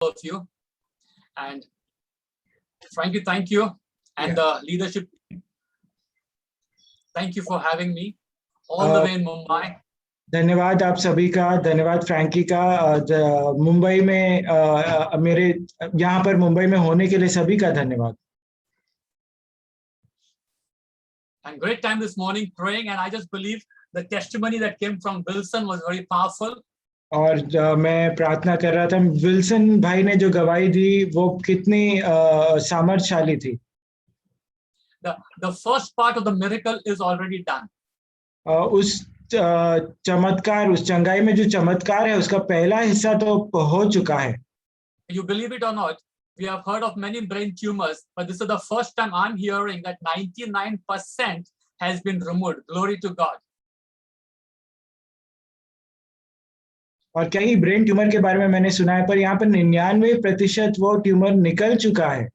of you. And Frankie, thank you. And the leadership, thank you for having me all the way in Mumbai. धन्यवाद आप सभी का, धन्यवाद Frankie का मुंबई में मेरे यहाँ पर मुंबई में होने के लिए सभी का धन्यवाद. And great time this morning praying, and I just believe the testimony that came from Wilson was very powerful. और मैं प्रार्थना कर रहा था, विल्सन भाई ने जो गवाही दी वो कितनी सामर्थ्यशाली थी. The first part of the miracle is already done. उस चमत्कार, उस चंगाई में जो चमत्कार है उसका पहला हिस्सा तो हो चुका है. You believe it or not, we have heard of many brain tumors, but this is the first time I'm hearing that 99% has been removed. Glory to God. और कई ब्रेन ट्यूमर के बारे में मैंने सुना है, पर यहाँ पर 99% वो ट्यूमर निकल चुका है.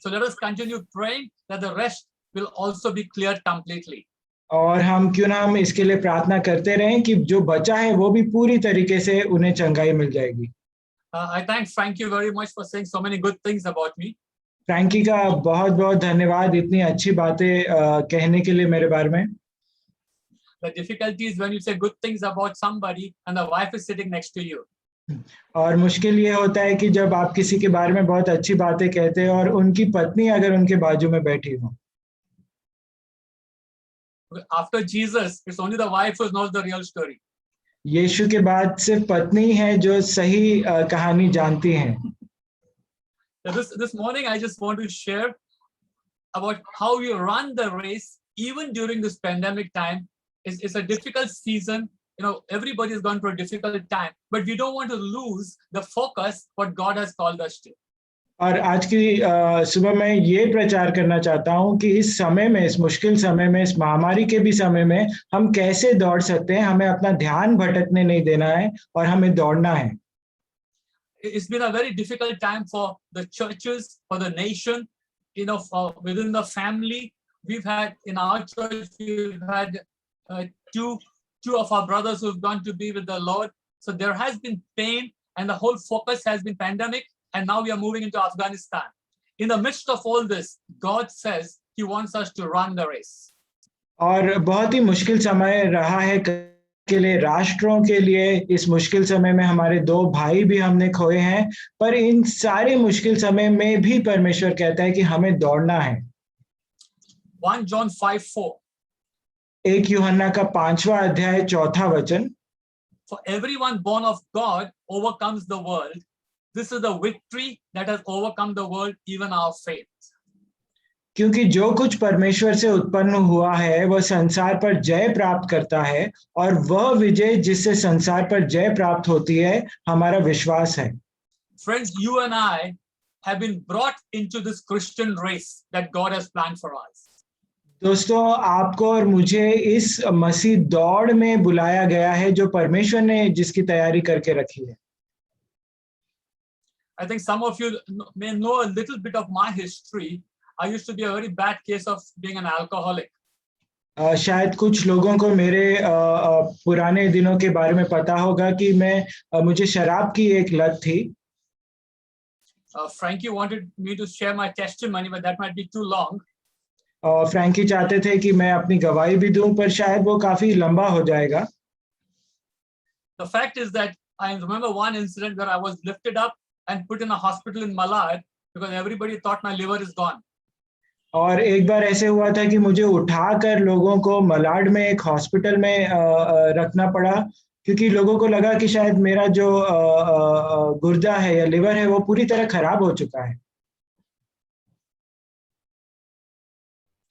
So let us continue praying that the rest will also be cleared completely. और हम क्यों ना हम इसके लिए प्रार्थना करते रहें कि जो बचा है वो भी पूरी तरीके से उन्हें चंगाई मिल जाएगी. I thank Frankie very much for saying so many good things about me. Frankie का बहुत-बहुत धन्यवाद इतनी अच्छी बातें कहने के लिए मेरे बारे में. The difficulty is when you say good things about somebody and the wife is sitting next to you. और मुश्किल ये होता है कि जब आप किसी के बारे में बहुत अच्छी बातें कहते हैं और उनकी पत्नी अगर उनके बाजू में बैठी हो. After Jesus, it's only the wife who knows the real story. यीशु के बाद सिर्फ पत्नी है जो सही कहानी जानती है. This morning I just want to share about how we run the race even during this pandemic time. It's a difficult season. You know, everybody has gone through a difficult time, but we don't want to lose the focus what God has called us to. और आज की सुबह मैं ये प्रचार करना चाहता हूँ कि इस समय में, इस मुश्किल समय में, इस महामारी के भी समय में हम कैसे दौड़ सकते हैं. हमें अपना ध्यान भटकने नहीं देना है और हमें दौड़ना है. It's been a very difficult time for the churches, for the nation, you know, for within the family. We've had in our church, we've had two of our brothers who've gone to be with the Lord. So there has been pain, and the whole focus has been pandemic. And now we are moving into Afghanistan. In the midst of all this, God says He wants us to run the race. और बहुत ही मुश्किल समय रहा है के लिए, राष्ट्रों के लिए. इस मुश्किल समय में हमारे 2 भाई भी हमने खोए हैं, पर इन सारे मुश्किल समय में भी परमेश्वर कहता है कि हमें दौड़ना है. 1 John 5:4. 1 यूहन्ना का 5वां अध्याय 4था वचन. For everyone born of God overcomes the world. This is the victory that has overcome the world, even our faith. क्योंकि जो कुछ परमेश्वर से उत्पन्न हुआ है वह संसार पर जय प्राप्त करता है, और वह विजय जिससे संसार पर जय प्राप्त होती है हमारा विश्वास है. Friends, you and I have been brought into this Christian race that God has planned for us. दोस्तों, आपको और मुझे इस मसीह दौड़ में बुलाया गया है जो परमेश्वर ने जिसकी तैयारी करके रखी है. I think some of you may know a little bit of my history. I used to be a very bad case of being an alcoholic. शायद कुछ लोगों को मेरे पुराने दिनों के बारे में पता होगा कि मुझे शराब की एक लत थी. Frankie wanted me to share my testimony, but that might be too long. Frankie चाहते थे कि मैं अपनी गवाही भी दूं, पर शायद वो काफी लंबा हो जाएगा. The fact is that I remember one incident where I was lifted up and put in a hospital in Malad because everybody thought my liver is gone. और एक बार ऐसे हुआ था कि मुझे उठाकर लोगों को मलाड में एक हॉस्पिटल में रखना पड़ा, क्योंकि लोगों को लगा कि शायद मेरा जो गुर्दा है या लिवर है वो पूरी तरह खराब हो चुका है.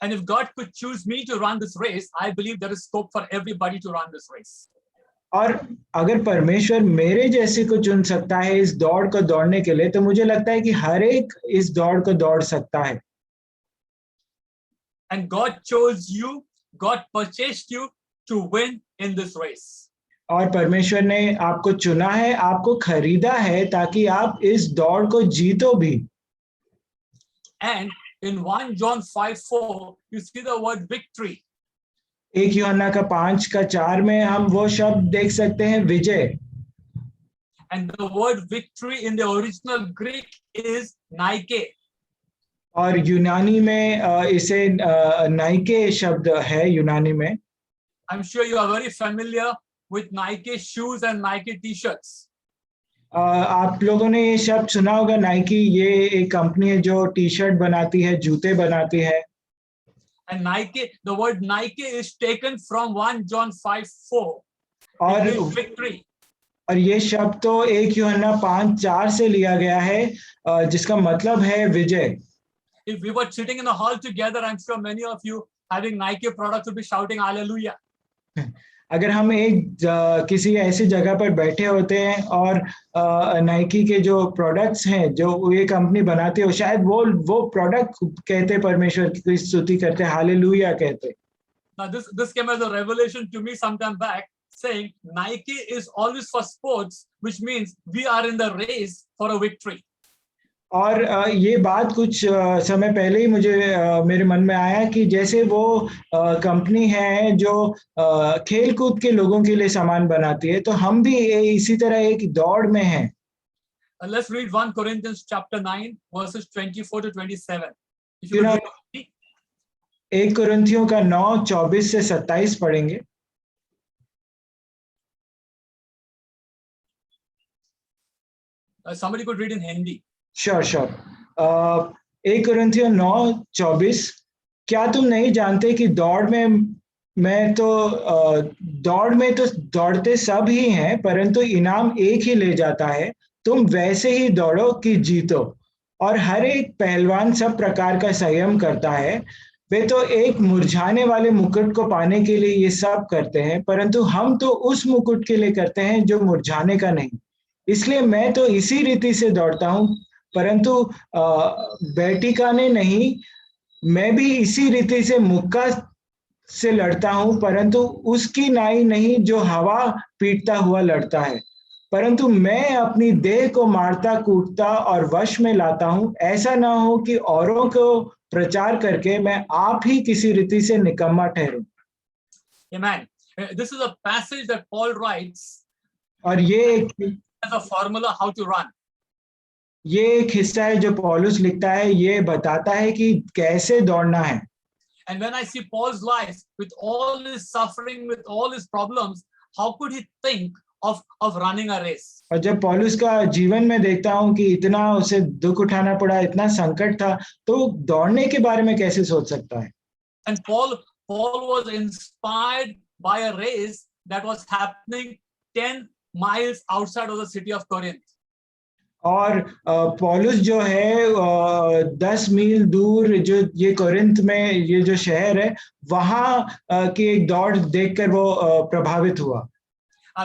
And if God could choose me to run this race, I believe there is scope for everybody to run this race. और अगर परमेश्वर मेरे जैसे को चुन सकता है इस दौड़ को दौड़ने के लिए, तो मुझे लगता है कि हर एक इस दौड़ को दौड़ सकता है. And God chose you, God purchased you to win in this race. और परमेश्वर ने आपको चुना है, आपको खरीदा है ताकि आप इस दौड़ को जीतो भी. And in 1 John 5:4, you see the word victory. 1 यूहन्ना का 5 का 4 में हम वो शब्द देख सकते हैं, विजय. And the word victory in the original Greek is Nike. और यूनानी में इसे नाइके शब्द है यूनानी में. I'm sure you are very familiar with Nike shoes and Nike t-shirts. आप लोगों ने ये शब्द सुना होगा. नाइकी ये एक कंपनी है जो टी शर्ट बनाती है, जूते बनाती है. And Nike, the word Nike is taken from 1 John 5:4. और It means victory. और ये शब्द तो 1 यूहन्ना 5:4 से लिया गया है, जिसका मतलब है विजय. If we were sitting in a hall together, I'm sure many of you having Nike products would be shouting hallelujah. अगर हम किसी ऐसी जगह पर बैठे होते हैं और नाइकी के जो प्रोडक्ट्स हैं जो ये कंपनी बनाती है, शायद वो प्रोडक्ट कहते परमेश्वर की स्तुति करते, हालेलुया कहते. Now this came as a revelation to me sometime back, saying Nike is always for sports, which means we are in the race for a victory. और ये बात कुछ समय पहले ही मुझे मेरे मन में आया कि जैसे वो कंपनी है जो खेल कूद के लोगों के लिए सामान बनाती है, तो हम भी इसी तरह एक दौड़ में हैं. Let's read 1 Corinthians chapter 9 verses 24 to 27. If you You know, could read 1 कुरिन्थियों का 9 24 से 27 पढ़ेंगे. somebody could read in Hindi. Sure. 1 कुरिन्थियों 9 24. क्या तुम नहीं जानते कि दौड़ में तो दौड़ते सब ही हैं, परंतु इनाम एक ही ले जाता है. तुम वैसे ही दौड़ो कि जीतो. और हर एक पहलवान सब प्रकार का संयम करता है. वे तो एक मुरझाने वाले मुकुट को पाने के लिए ये सब करते हैं, परंतु हम तो उस मुकुट के लिए करते हैं जो मुरझाने का नहीं. इसलिए मैं तो इसी रीति से दौड़ता हूं, परंतु बैठिका ने नहीं, मैं भी इसी रीति से मुक्का से लड़ता हूं, परंतु उसकी नाई नहीं जो हवा पीटता हुआ लड़ता है, परंतु मैं अपनी देह को मारता कूटता और वश में लाता हूं. ऐसा ना हो कि औरों को प्रचार करके मैं आप ही किसी रीति से निकम्मा ठहरूं. Amen. This is a passage that Paul writes. और ये as a formula how to run. ये एक हिस्सा है जो पौलुस लिखता है, ये बताता है कि कैसे दौड़ना है. And when I see Paul's life with all his suffering, with all his problems, how could he think of running a race? और जब पौलुस का जीवन में देखता हूं कि इतना उसे दुख उठाना पड़ा, इतना संकट था, तो दौड़ने के बारे में कैसे सोच सकता है. And Paul was inspired by a race that was happening 10 miles outside of the city of Corinth. और पौलुस जो है 10 मील दूर जो ये कोरिन्थ में ये जो शहर है, वहां की एक दौड़ देखकर वो प्रभावित हुआ.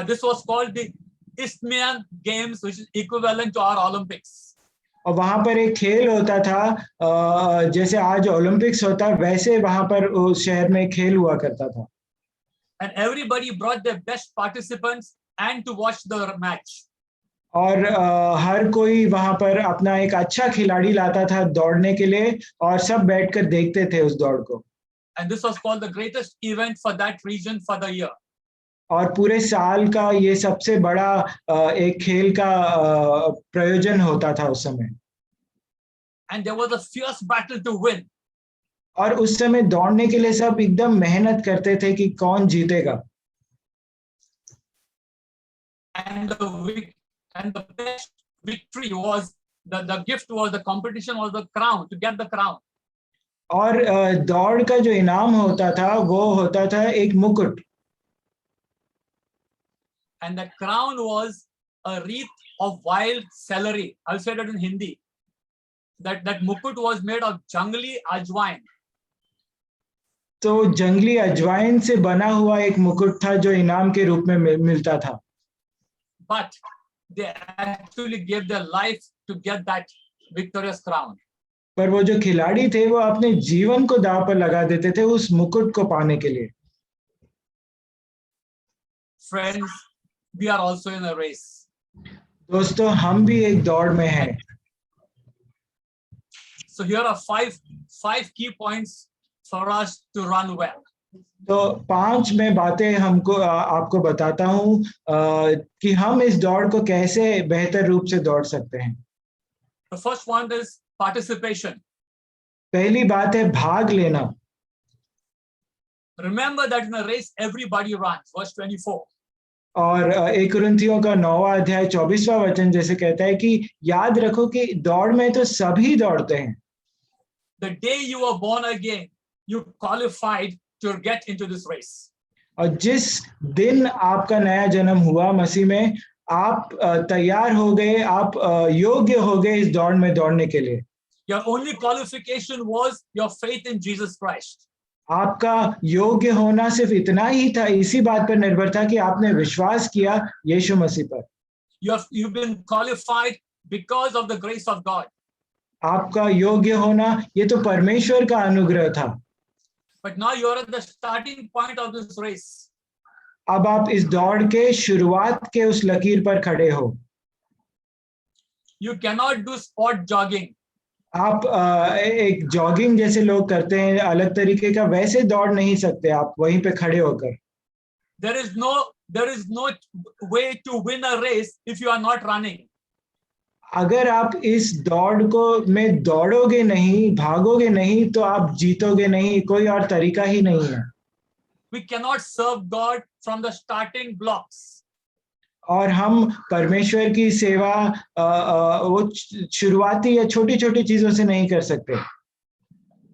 This was called the Isthmian Games, which is equivalent to our Olympics. और वहां पर एक खेल होता था, जैसे आज ओलंपिक्स होता है, वैसे वहां पर उस शहर में खेल हुआ करता था. And everybody brought their best participants and to watch the match. और हर कोई वहां पर अपना एक अच्छा खिलाड़ी लाता था दौड़ने के लिए, और सब बैठकर देखते थे उस दौड़ को. And this was called the greatest event for that region for the year. और पूरे साल का ये सबसे बड़ा एक खेल का प्रयोजन होता था उस समय. And there was a fierce battle to win. और उस समय दौड़ने के लिए सब एकदम मेहनत करते थे कि कौन जीतेगा. And the best victory was the gift was the competition was the crown, to get the crown. और दौड़ का जो इनाम होता था वो होता था एक मुकुट. And the crown was a wreath of wild celery. I'll say that in Hindi. That mukut was made of jungly ajwain. तो जंगली अजवाइन से बना हुआ एक मुकुट था जो इनाम के रूप में मिलता था. But they actually gave their life to get that victorious crown. पर वो जो खिलाड़ी थे वो अपने जीवन को दांव पर लगा देते थे उस मुकुट को पाने के लिए. Friends, we are also in a race. दोस्तों, हम भी एक दौड़ में हैं. So here are five key points for us to run well. तो 5 मैं बातें आपको बताता हूँ कि हम इस दौड़ को कैसे बेहतर रूप से दौड़ सकते हैं। The first one is participation. पहली बात है भाग लेना। Remember that in a race, everybody runs. Verse 24. और 1 कुरिन्थियों का 9वां अध्याय 24वां वचन जैसे कहता है कि याद रखो कि दौड़ में तो सभी दौड़ते हैं। The day you were born again, you qualified to get into this race. और जिस दिन आपका नया जन्म हुआ मसीह में, आप तैयार हो गए, आप योग्य हो गए इस दौड़ में दौड़ने के लिए। Your only qualification was your faith in Jesus Christ. आपका योग्य होना सिर्फ इतना ही था, इसी बात पर निर्भर था कि आपने विश्वास किया यीशु मसीह पर। You've been qualified because of the grace of God. आपका योग्य होना ये तो परमेश्वर का अनुग्रह था। But now you're at the starting point of this race. अब आप इस दौड़ के शुरुआत के उस लकीर पर खड़े हो। You cannot do spot jogging. आप एक जॉगिंग जैसे लोग करते हैं अलग तरीके का, वैसे दौड़ नहीं सकते आप वहीं पे खड़े होकर। There is no way to win a race if you are not running. अगर आप इस दौड़ को में दौड़ोगे नहीं, भागोगे नहीं, तो आप जीतोगे नहीं, कोई और तरीका ही नहीं है। We cannot serve God from the starting blocks. और हम परमेश्वर की सेवा वो शुरुआती या छोटी-छोटी चीजों से नहीं कर सकते।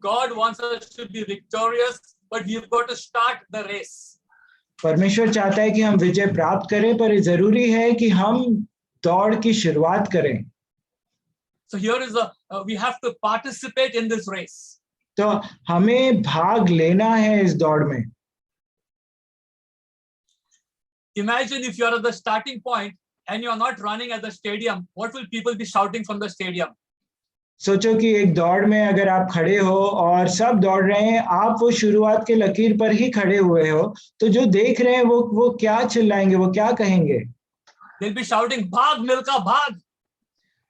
God wants us to be victorious, but we've got to start the race. परमेश्वर चाहता है कि हम विजय प्राप्त करें, पर जरूरी है कि हम दौड़ की शुरुआत करें। So here is we have to participate in this race. तो हमें भाग लेना है इस दौड़ में। Imagine if you are at the starting point and you are not running at the stadium, what will people be shouting from the stadium? सोचो कि एक दौड़ में अगर आप खड़े हो और सब दौड़ रहे हैं, आप वो शुरुआत के लकीर पर ही खड़े हुए हो, तो जो देख रहे हैं वो क्या चिल्लाएंगे, वो क्या कहेंगे? They'll be shouting, "Bhag Milka, bhag!"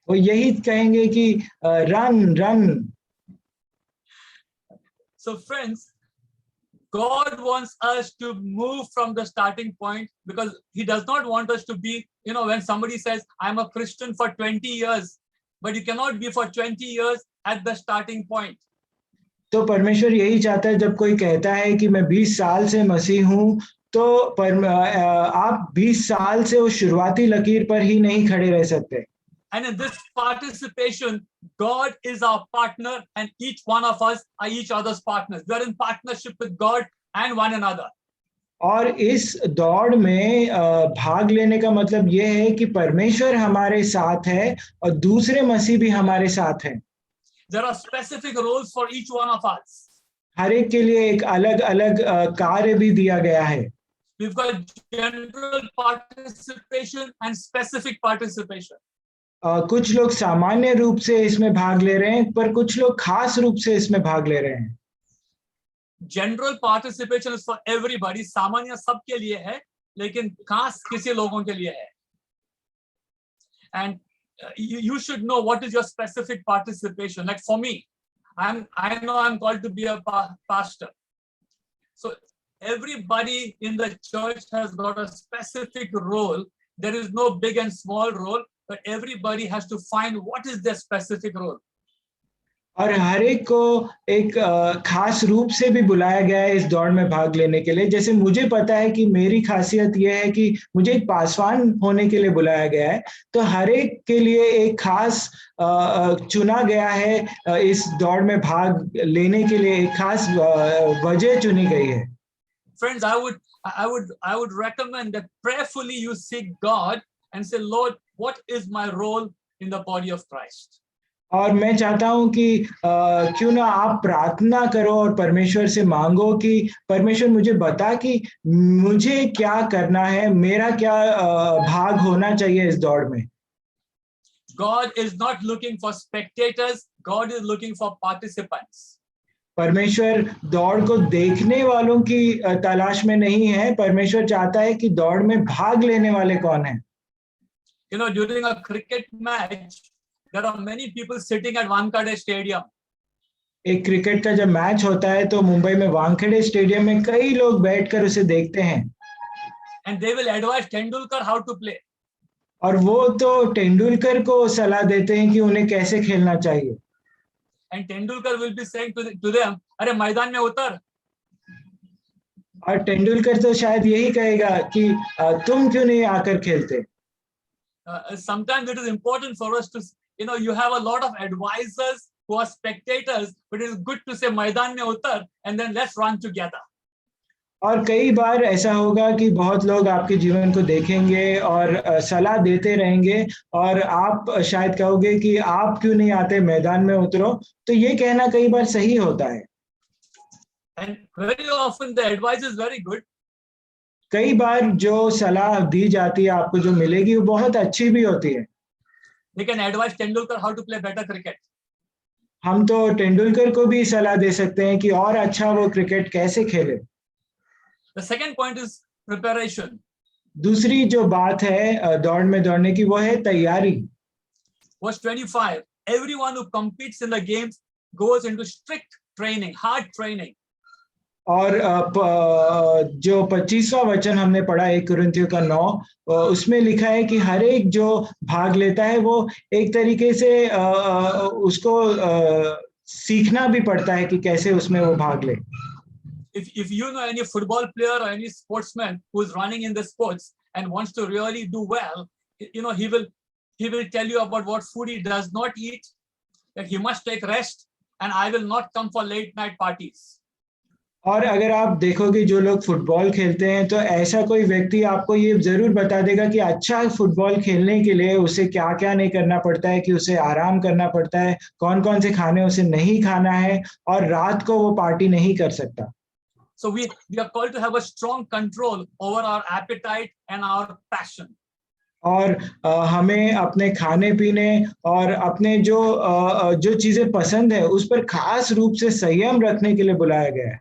वो यही कहेंगे कि run run. So friends, God wants us to move from the starting point because He does not want us to be, when somebody says, "I'm a Christian for 20 years," but you cannot be for 20 years at the starting point. तो परमेश्वर यही चाहता है जब कोई कहता है कि मैं 20 साल से मसीह हूँ, तो आप 20 साल से उस शुरुआती लकीर पर ही नहीं खड़े रह सकते। And in this participation, God is our partner and each one of us are each other's partners. We are in partnership with God and one another. और इस दौड़ में भाग लेने का मतलब ये है कि परमेश्वर हमारे साथ है और दूसरे मसीह भी हमारे साथ हैं। There are specific roles for each one of us. हर एक के लिए एक अलग-अलग कार्य भी दिया गया है। We've got general participation and specific participation. कुछ लोग सामान्य रूप से इसमें भाग ले रहे हैं, पर कुछ लोग खास रूप से इसमें भाग ले रहे हैं। General participation is for everybody. सामान्य सबके लिए है, लेकिन खास किसी लोगों के लिए है. And you should know what is your specific participation. Like for me, I know I'm called to be a pastor. So everybody in the church has got a specific role. There is no big and small role, but everybody has to find what is their specific role. और हर एक को एक खास रूप से भी बुलाया गया है इस दौड़ में भाग लेने के लिए। जैसे मुझे पता है कि मेरी खासियत ये है कि मुझे एक पासवान होने के लिए बुलाया गया है, तो हर एक के लिए एक खास चुना गया है इस दौड़ में भाग लेने के लिए एक खास वजह चुनी गई है। Friends, I would recommend that prayerfully you seek God and say, Lord, what is my role in the body of Christ? और मैं चाहता हूं कि क्यों ना आप प्रार्थना करो और परमेश्वर से मांगो कि परमेश्वर मुझे बता कि मुझे क्या करना है, मेरा क्या भाग होना चाहिए इस दौड़ में। God is not looking for spectators, God is looking for participants. परमेश्वर दौड़ को देखने वालों की तलाश में नहीं है, परमेश्वर चाहता है कि दौड़ में भाग लेने वाले कौन हैं। During a cricket match, there are many people sitting at Wankhede Stadium. एक क्रिकेट का जब मैच होता है तो मुंबई में वानखेड़े स्टेडियम में कई लोग बैठकर उसे देखते हैं and they will advise Tendulkar how to play. और वो तो तेंदुलकर को सलाह देते हैं कि उन्हें कैसे खेलना चाहिए And Tendulkar will be saying to them, अरे मैदान में उतर. और तेंदुलकर तो शायद यही कहेगा कि तुम क्यों नहीं आकर खेलते Sometimes it is important for us to, you have a lot of advisors who are spectators, but it is good to say मैदान में उतर and then let's run together. और कई बार ऐसा होगा कि बहुत लोग आपके जीवन को देखेंगे और सलाह देते रहेंगे और आप शायद कहोगे कि आप क्यों नहीं आते मैदान में उतरो तो ये कहना कई बार सही होता है And very often the advice is very good. कई बार जो सलाह दी जाती है आपको जो मिलेगी वो बहुत अच्छी भी होती है They can advise Tendulkar how to play better cricket. हम तो तेंदुलकर को भी सलाह दे सकते हैं कि और अच्छा वो क्रिकेट कैसे खेले The second point is preparation. दूसरी जो बात है दौड़ में दौड़ने की वो है तैयारी Verse 25, everyone who competes in the games goes into strict training, hard training. और जो 25वां वचन हमने पढ़ा 1 कुरिन्थियों का 9 उसमें लिखा है कि हर एक जो भाग लेता है वो एक तरीके से उसको सीखना भी पड़ता है कि कैसे उसमें वो भाग ले If you know any football player or any sportsman who is running in the sports and wants to really do well, he will tell you about what food he does not eat, that he must take rest, and I will not come for late night parties. और अगर आप देखोगे जो लोग football खेलते हैं तो ऐसा कोई व्यक्ति आपको ये जरूर बता देगा कि अच्छा फुटबॉल खेलने के लिए उसे क्या क्या नहीं करना पड़ता है कि उसे आराम करना पड़ता है कौन कौन से खाने उसे नहीं खाना है और रात को वो पार्टी नहीं कर सकता So we are called to have a strong control over our appetite and our passion. और हमें अपने खाने पीने और अपने जो चीजें पसंद है उस पर खास रूप से संयम रखने के लिए बुलाया गया है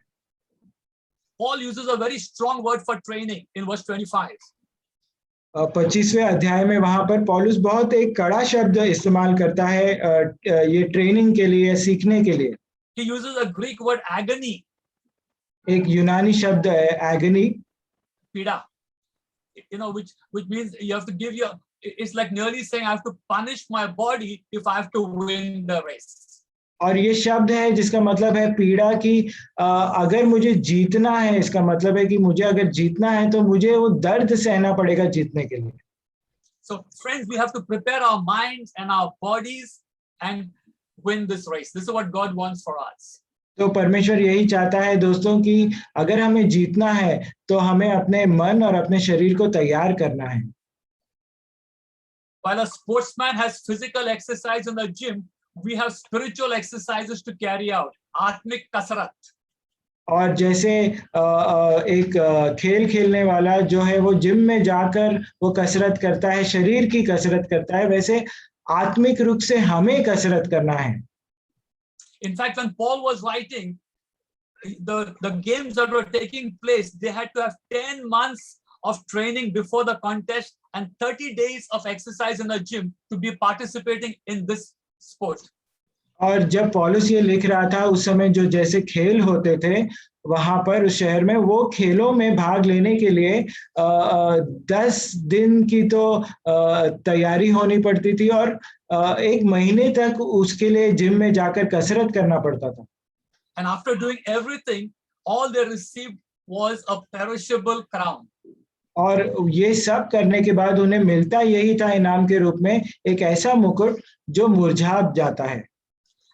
Paul uses a very strong word for training in verse 25. 25वें अध्याय में वहां पर पौलुस बहुत एक कड़ा शब्द इस्तेमाल करता है ये ट्रेनिंग के लिए सीखने के लिए He uses a Greek word agony. एक यूनानी शब्द है एगनी पीड़ा, which means you have to give it's like nearly saying I have to punish my body if I have to win the race. और ये शब्द है जिसका मतलब है पीड़ा की अगर मुझे जीतना है इसका मतलब है कि मुझे अगर जीतना है तो मुझे वो दर्द सहना पड़ेगा जीतने के लिए So friends, we have to prepare our minds and our bodies and win this race. This is what God wants for us. तो परमेश्वर यही चाहता है दोस्तों कि अगर हमें जीतना है तो हमें अपने मन और अपने शरीर को तैयार करना है While a sportsman has physical exercise in the gym, we have spiritual exercises to carry out. आत्मिक कसरत. और जैसे एक खेल खेलने वाला जो है वो जिम में जाकर वो कसरत करता है शरीर की कसरत करता है वैसे आत्मिक रूप से हमें कसरत करना है In fact, when Paul was writing, the games that were taking place, they had to have 10 months of training before the contest and 30 days of exercise in the gym to be participating in this sport. और जब पौलुस ये लिख रहा था उस समय जो जैसे खेल होते थे वहां पर उस शहर में वो खेलों में भाग लेने के लिए 10 दिन की तो तैयारी होनी पड़ती थी और 1 महीने तक उसके लिए जिम में जाकर कसरत करना पड़ता था And after doing everything, all they received was a perishable crown. और ये सब करने के बाद उन्हें मिलता यही था इनाम के रूप में एक ऐसा मुकुट जो मुरझा जाता है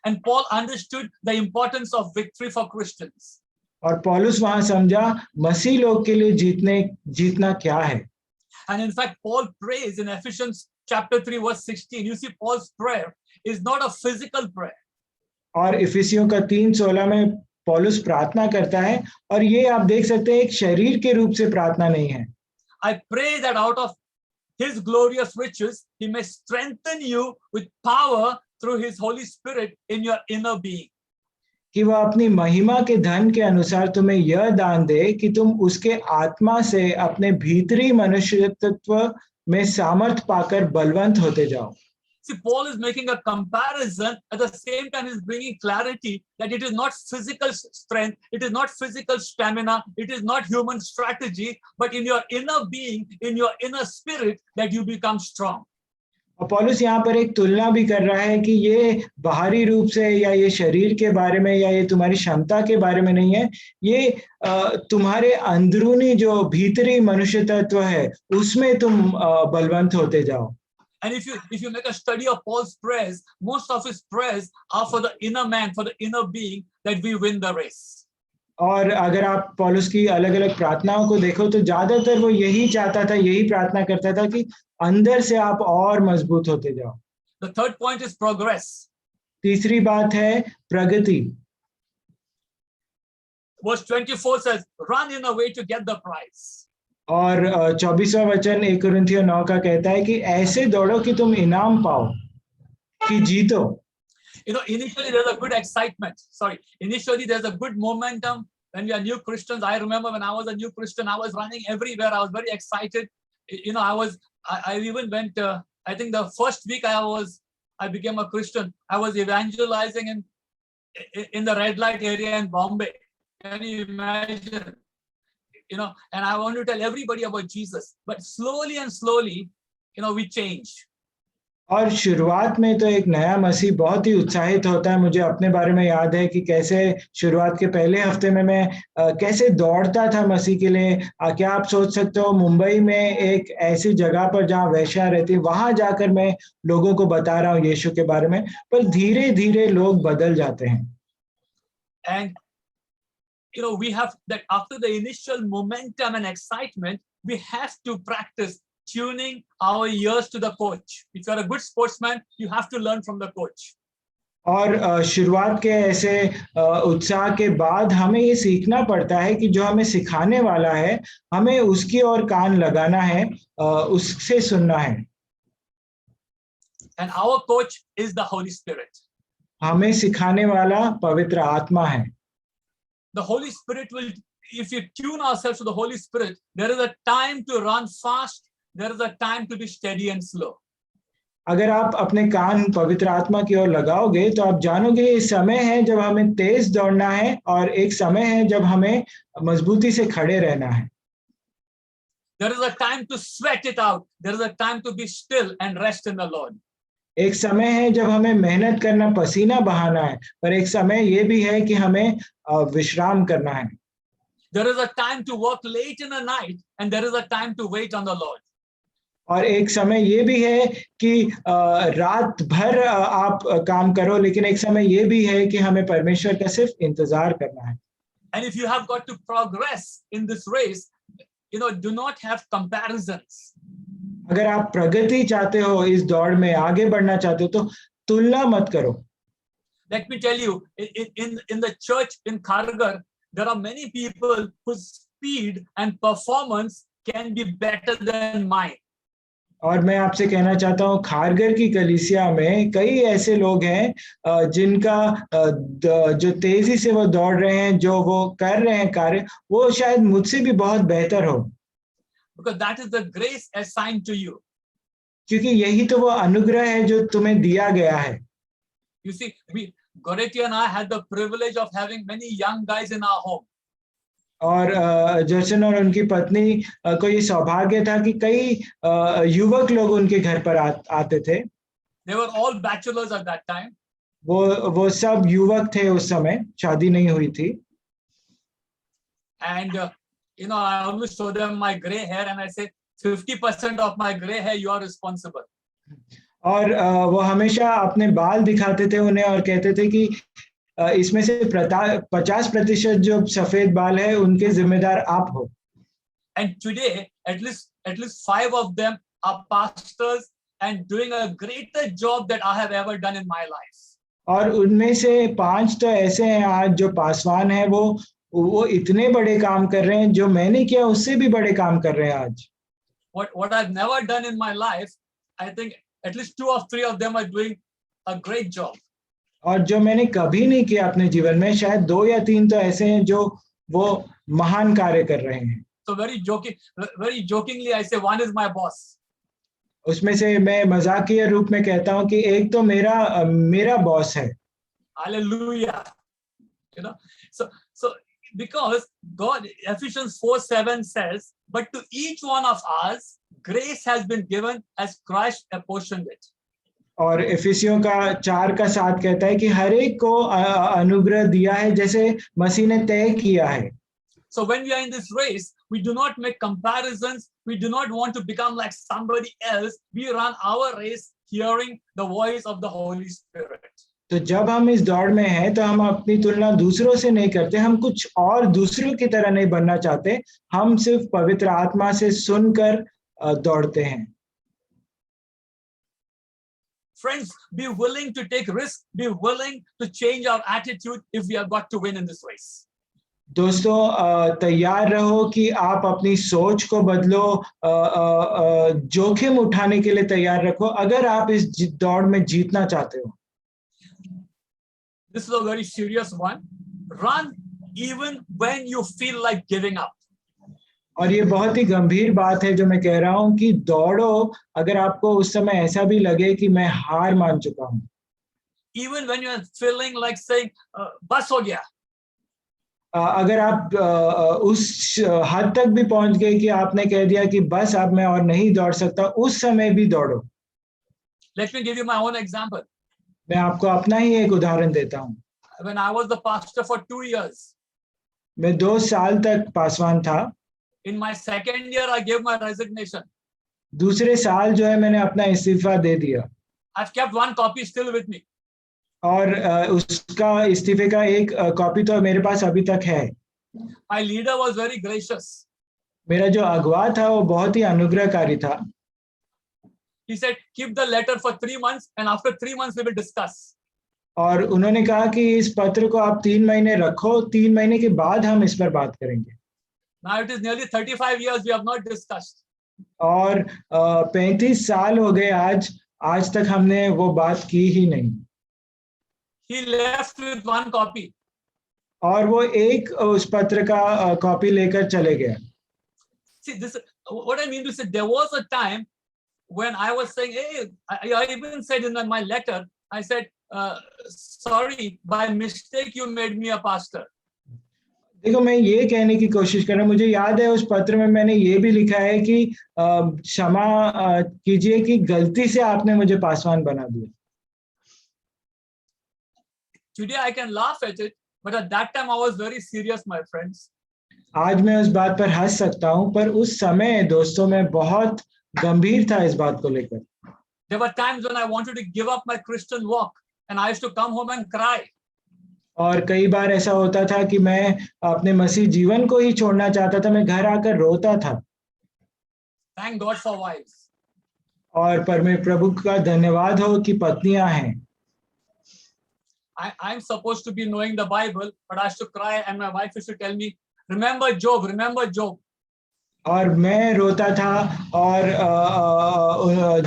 And Paul understood the importance of victory for Christians. और पौलुस वहां समझा मसीह लोग के लिए जीतना क्या है And in fact, Paul prays in Ephesians chapter 3 verse 16. You see, Paul's prayer is not a physical prayer. और इफिसियों का 3:16 में पौलुस प्रार्थना करता है और ये आप देख सकते हैं एक शरीर के रूप से प्रार्थना नहीं है I pray that out of his glorious riches, he may strengthen you with power through his Holy Spirit in your inner being. कि वह अपनी महिमा के धन के अनुसार तुम्हें यह दान दे कि तुम उसके आत्मा से अपने भीतरी मनुष्यत्व में सामर्थ पाकर बलवंत होते जाओ See, Paul is making a comparison. At the same time, he's bringing clarity that it is not physical strength, it is not physical stamina, it is not human strategy, but in your inner being, in your inner spirit, that you become strong. और पौलुस यहाँ पर एक तुलना भी कर रहा है कि ये बाहरी रूप से या ये शरीर के बारे में या ये तुम्हारी क्षमता के बारे में नहीं है, ये तुम्हारे अंदरूनी जो भीतरी मनुष्य तत्व है उसमें तुम बलवंत होते जाओ. And if you make a study of Paul's prayers, most of his prayers are for the inner man, for the inner being, that we win the race. और अगर आप पौलुस की अलग-अलग प्रार्थनाओं को देखो तो ज्यादातर वो यही चाहता था, यही प्रार्थना करता था कि अंदर से आप और मजबूत होते जाओ. The third point is progress. तीसरी बात है प्रगति. Verse 24 says, run in a way to get the prize. और 24वां वचन 1 कुरिन्थियों 9 का कहता है कि ऐसे दौड़ो कि तुम इनाम पाओ, कि जीतो. You know, initially there's a good excitement. Initially there's a good momentum when we are new Christians. I remember when I was a new Christian, I was running everywhere. I was very excited. You know, I even went, I think the first week I became a Christian, I was evangelizing in the red light area in Bombay. Can you imagine? You know, and I want to tell everybody about Jesus, but slowly and slowly, you know, we change. और शुरुआत में तो एक नया मसीह बहुत ही उत्साहित होता है. मुझे अपने बारे में याद है कि कैसे शुरुआत के पहले हफ्ते में मैं कैसे दौड़ता था मसीह के लिए. क्या आप सोच सकते हो, मुंबई में एक ऐसी जगह पर जहाँ वेश्या रहती, वहां जाकर मैं लोगों को बता रहा हूँ यीशु के बारे में, पर धीरे धीरे लोग बदल जाते हैं. And you know, we have that after the initial momentum and excitement, we have to practice tuning our ears to the coach. If you are a good sportsman, you have to learn from the coach. और शुरुआत के ऐसे उत्साह के बाद हमें ये सीखना पड़ता है कि जो हमें सिखाने वाला है, हमें उसकी ओर कान लगाना है, उससे सुनना है. And our coach is the Holy Spirit. हमें सिखाने वाला पवित्र आत्मा है. The Holy Spirit will, if you tune ourselves to the Holy Spirit, there is a time to run fast, there is a time to be steady and slow. अगर आप अपने कान पवित्र आत्मा की ओर लगाओगे तो आप जानोगे ये समय है जब हमें तेज दौड़ना है और एक समय है जब हमें मजबूती से खड़े रहना है. There is a time to sweat it out, there is a time to be still and rest in the Lord. एक समय है जब हमें मेहनत करना, पसीना बहाना है, पर एक समय ये भी है कि हमें विश्राम करना है. There is a time to work late in the night and there is a time to wait on the Lord. और एक समय ये भी है कि रात भर आप काम करो, लेकिन एक समय ये भी है कि हमें परमेश्वर का सिर्फ इंतजार करना है. And if you have got to progress in this race, you know, do not have comparisons. अगर आप प्रगति चाहते हो, इस दौड़ में आगे बढ़ना चाहते हो, तो तुलना मत करो. Let me tell you, in the church in Kharghar, there are many people whose speed and performance can be better than mine. और मैं आपसे कहना चाहता हूँ, खारगर की कलीसिया में कई ऐसे लोग हैं जिनका जो तेजी से वो दौड़ रहे हैं, जो वो कर रहे हैं कार्य, वो शायद मुझसे भी बहुत बेहतर हो. Because that is the grace assigned to you. क्योंकि यही तो वो अनुग्रह है जो तुम्हें दिया गया है. You see, Goretti and I had the privilege of having many young guys in our home. और जर्सन और उनकी पत्नी को ये सौभाग्य था कि कई युवक लोग उनके घर पर आते थे. They were all bachelors at that time. वो सब युवक थे उस समय, शादी नहीं हुई थी. And you know, I always show them my gray hair and I say 50% of my gray hair you are responsible. और वो हमेशा अपने बाल दिखाते थे उन्हें और कहते थे कि इसमें से 50% जो सफेद बाल है उनके जिम्मेदार आप हो. And today at least 5 of them are pastors and doing a greater job that I have ever done in my life. और उनमें से 5 तो ऐसे हैं आज जो पासवान हैं, वो इतने बड़े काम कर रहे हैं जो मैंने किया उससे भी बड़े काम कर रहे हैं आज. What I've never done in my life, I think at least 2 or 3 of them are doing a great job. और जो मैंने कभी नहीं किया अपने जीवन में, शायद 2 या 3 तो ऐसे हैं जो वो महान कार्य कर रहे हैं. So very jokingly I say one is my boss. उसमें से मैं मजाकिया रूप में कहता हूं कि एक तो मेरा बॉस है। Hallelujah. You know, so because God, Ephesians 4:7 says, but to each one of us, grace has been given as Christ apportioned it. और इफिसियों का 4:7 कहता है कि हर एक को अनुग्रह दिया है जैसे मसीह ने तय किया है। So when we are in this race, we do not make comparisons. We do not want to become like somebody else. We run our race hearing the voice of the Holy Spirit. तो जब हम इस दौड़ में हैं तो हम अपनी तुलना दूसरों से नहीं करते, हम कुछ और दूसरों की तरह नहीं बनना चाहते, हम सिर्फ पवित्र आत्मा से सुनकर दौड़ते हैं। Friends, be willing to take risk, be willing to change our attitude if we have got to win in this race. दोस्तों तैयार रहो कि आप अपनी सोच को बदलो, जोखिम उठाने के लिए तैयार रखो अगर आप इस दौड़ में जीतना चाहते हो। This is a very serious one. Run even when you feel like giving up. और ये बहुत ही गंभीर बात है जो मैं कह रहा हूं कि दौड़ो अगर आपको उस समय ऐसा भी लगे कि मैं हार मान चुका हूं। Even when you are feeling like saying, बस हो गया। अगर आप उस हद तक भी पहुंच गए कि आपने कह दिया कि बस अब मैं और नहीं दौड़ सकता, उस समय भी दौड़ो। Let me give you my own example. मैं आपको अपना ही एक उदाहरण देता हूं। When I was the pastor for 2 years. मैं 2 साल तक पासवान था। In my second year, I gave my resignation. दूसरे साल जो है मैंने अपना इस्तीफा दे दिया। I've kept one copy still with me. और उसका इस्तीफे का एक कॉपी तो मेरे पास अभी तक है। My leader was very gracious. मेरा जो अगुवा था वो बहुत ही अनुग्रहकारी था। He said, keep the letter for 3 months and after 3 months we will discuss. और उन्होंने कहा कि इस पत्र को आप 3 महीने रखो, 3 महीने के बाद हम इस पर बात करेंगे। Now it is nearly 35 years we have not discussed. और 35 साल हो गए आज तक हमने वो बात की ही नहीं। He left with one copy. और वो एक उस पत्र का कॉपी लेकर चले गया। See, this what I mean to say, there was a time when I was saying, hey, I even said in my letter, I said, sorry, by mistake you made me a pastor. देखो मैं ये कहने की कोशिश कर रहा हूँ, मुझे याद है उस पत्र में मैंने ये भी लिखा है कि क्षमा कीजिए कि गलती से आपने मुझे पासवान बना दिया। Today I can laugh at it, but at that time I was very serious, my friends. आज मैं उस बात पर हंस सकता हूँ, पर उस समय दोस्तों मैं बहुत गंभीर था इस बात को लेकर। There were times when I wanted to give up my Christian walk and I used to come home and cry. और कई बार ऐसा होता था कि मैं अपने मसीह जीवन को ही छोड़ना चाहता था, मैं घर आकर रोता था। Thank God for wives. और प्रभु का धन्यवाद हो कि पत्नियां हैं। I'm supposed to be knowing the Bible, but I used to cry and my wife used to tell me, remember Job, remember Job. और मैं रोता था और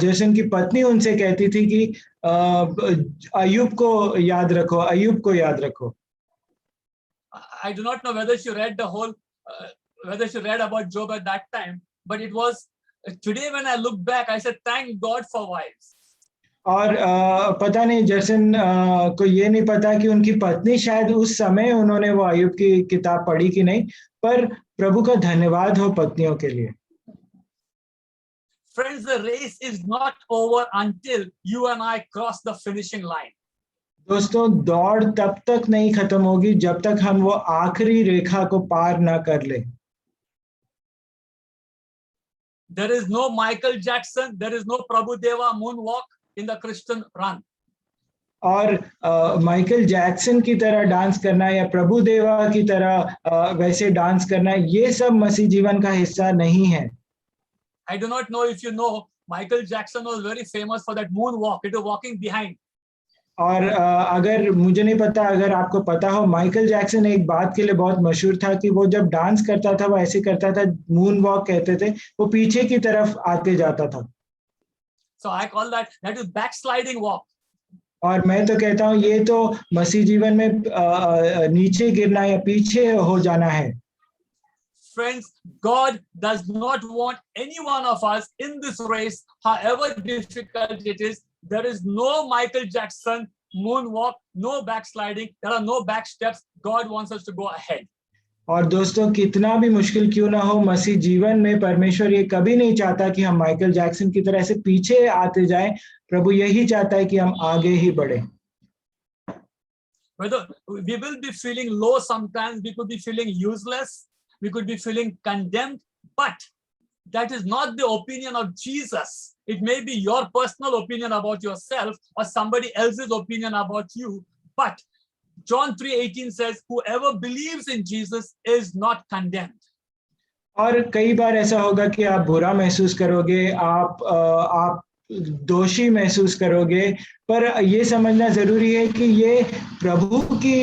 जैसे उनकी पत्नी उनसे कहती थी कि अय्यूब को याद रखो, अय्यूब को याद रखो। I do not know whether she read the whole, whether she read about Job at that time, but it was today when I look back, I said, thank God for wives. और पता नहीं जैसन को ये नहीं पता कि उनकी पत्नी शायद उस समय उन्होंने वो अय्यूब की किताब पढ़ी कि नहीं, पर प्रभु का धन्यवाद हो पत्नियों के लिए। Friends, the race is not over until you and I cross the finishing line. दोस्तों दौड़ तब तक नहीं खत्म होगी जब तक हम वो आखिरी रेखा को पार ना कर ले। There is no Michael Jackson, there is no Prabhudeva moonwalk in the Christian run. और माइकल जैक्सन की तरह डांस करना या प्रभु देवा की तरह वैसे डांस करना, ये सब मसीह जीवन का हिस्सा नहीं है। I do not know if you know, Michael Jackson was very famous for that moonwalk. It was walking behind. और अगर मुझे नहीं पता, अगर आपको पता हो, माइकल जैक्सन एक बात के लिए बहुत मशहूर था कि वो जब डांस करता था वो ऐसे करता था, मून वॉक कहते थे, वो पीछे की तरफ आते जाता था। So I call that is backsliding walk. और मैं तो कहता हूँ ये तो मसीह जीवन में नीचे गिरना या पीछे हो जाना है। Friends, God does not want any one of us in this race, however difficult it is. There is no Michael Jackson moonwalk, no backsliding. There are no back steps. God wants us to go ahead. और दोस्तों, कितना भी मुश्किल क्यों ना हो मसीह जीवन में, परमेश्वर ये कभी नहीं चाहता कि हम माइकल जैक्सन की तरह से पीछे आते जाएं। प्रभु यही चाहता है कि हम आगे ही बढ़ें। Whether we will be feeling low sometimes, we could be feeling useless, we could be feeling condemned, but that is not the opinion of Jesus. It may be your personal opinion about yourself or somebody else's opinion about you, but John 3:18 says, whoever believes in Jesus is not condemned. और कई बार ऐसा होगा कि आप बुरा महसूस करोगे, आप दोषी महसूस करोगे, पर ये समझना जरूरी है कि ये प्रभु की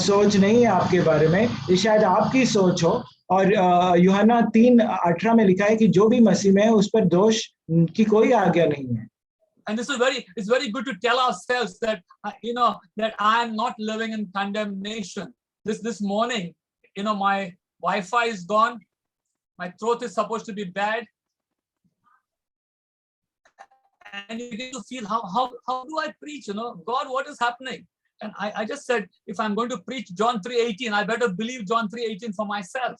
सोच नहीं है आपके बारे में, ये शायद आपकी सोच हो। और यूहन्ना 3:18 में लिखा है कि जो भी मसीह में है उस पर दोष की कोई आज्ञा नहीं है। And this is it's very good to tell ourselves that that I am not living in condemnation. This morning, my Wi-Fi is gone, my throat is supposed to be bad, and you get to feel how do I preach? God, what is happening? And I just said, if I'm going to preach John 3:18, I better believe John 3:18 for myself.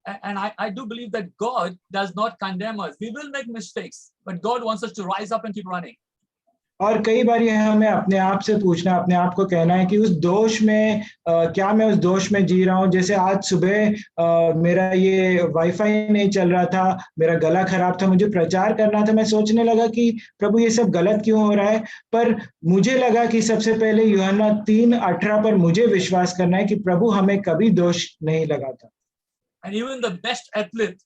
And I do believe that God does not condemn us. We will make mistakes, but God wants us to rise up and keep running. और कई बार ये हमें अपने आप से पूछना, अपने आप को कहना है कि उस दोष में क्या मैं उस दोष में जी रहा हूँ। जैसे आज सुबह मेरा ये वाईफाई नहीं चल रहा था, मेरा गला खराब था, मुझे प्रचार करना था। मैं सोचने लगा कि प्रभु ये सब गलत क्यों हो रहा है, पर मुझे लगा कि सबसे पहले यूहन्ना 3:18 पर मुझे विश्वास करना है कि प्रभु हमें कभी दोष नहीं लगाता। And even the best athlete